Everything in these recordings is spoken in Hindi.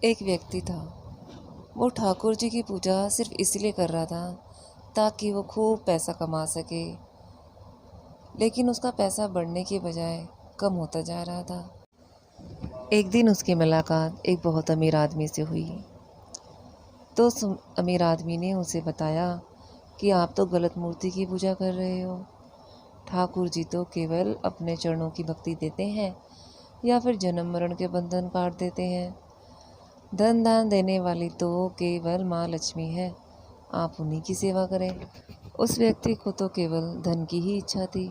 एक व्यक्ति था। वो ठाकुर जी की पूजा सिर्फ इसलिए कर रहा था ताकि वो खूब पैसा कमा सके, लेकिन उसका पैसा बढ़ने के बजाय कम होता जा रहा था। एक दिन उसकी मुलाकात एक बहुत अमीर आदमी से हुई। तो उस अमीर आदमी ने उसे बताया कि आप तो गलत मूर्ति की पूजा कर रहे हो। ठाकुर जी तो केवल अपने चरणों की भक्ति देते हैं या फिर जन्म मरण के बंधन काट देते हैं। धन दान देने वाली तो केवल माँ लक्ष्मी है, आप उन्हीं की सेवा करें। उस व्यक्ति को तो केवल धन की ही इच्छा थी,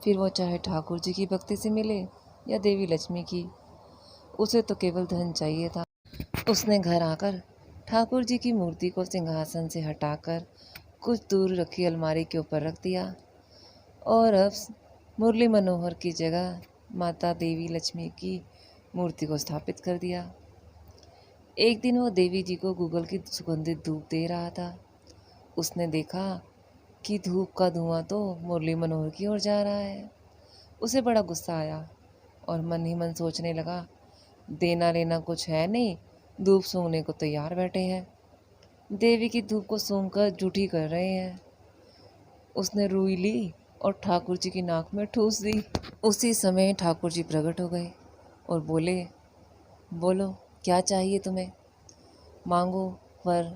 फिर वो चाहे ठाकुर जी की भक्ति से मिले या देवी लक्ष्मी की, उसे तो केवल धन चाहिए था। उसने घर आकर ठाकुर जी की मूर्ति को सिंहासन से हटाकर कुछ दूर रखी अलमारी के ऊपर रख दिया और अब मुरली मनोहर की जगह माता देवी लक्ष्मी की मूर्ति को स्थापित कर दिया। एक दिन वो देवी जी को गूगल की सुगंधित धूप दे रहा था। उसने देखा कि धूप का धुआं तो मुरली मनोहर की ओर जा रहा है। उसे बड़ा गुस्सा आया और मन ही मन सोचने लगा, देना लेना कुछ है नहीं, धूप सूंघने को तैयार बैठे हैं, देवी की धूप को सूंघकर जूठी कर रहे हैं। उसने रुई ली और ठाकुर जी की नाक में ठूस दी। उसी समय ठाकुर जी प्रकट हो गए और बोले, बोलो क्या चाहिए तुम्हें, मांगो वर।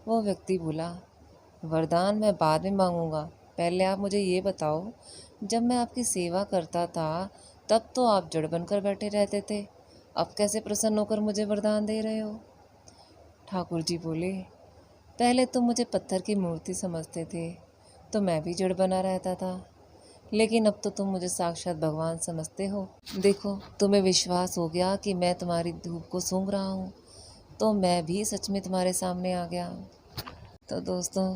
वो व्यक्ति बोला, वरदान मैं बाद में मांगूंगा, पहले आप मुझे ये बताओ, जब मैं आपकी सेवा करता था तब तो आप जड़ बनकर बैठे रहते थे, अब कैसे प्रसन्न होकर मुझे वरदान दे रहे हो। ठाकुर जी बोले, पहले तुम मुझे पत्थर की मूर्ति समझते थे तो मैं भी जड़ बना रहता था, लेकिन अब तो तुम मुझे साक्षात भगवान समझते हो। देखो, तुम्हें विश्वास हो गया कि मैं तुम्हारी धूप को सूंघ रहा हूँ, तो मैं भी सच में तुम्हारे सामने आ गया। तो दोस्तों,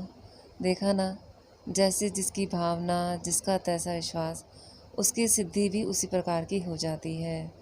देखा ना, जैसे जिसकी भावना, जिसका तैसा विश्वास, उसकी सिद्धि भी उसी प्रकार की हो जाती है।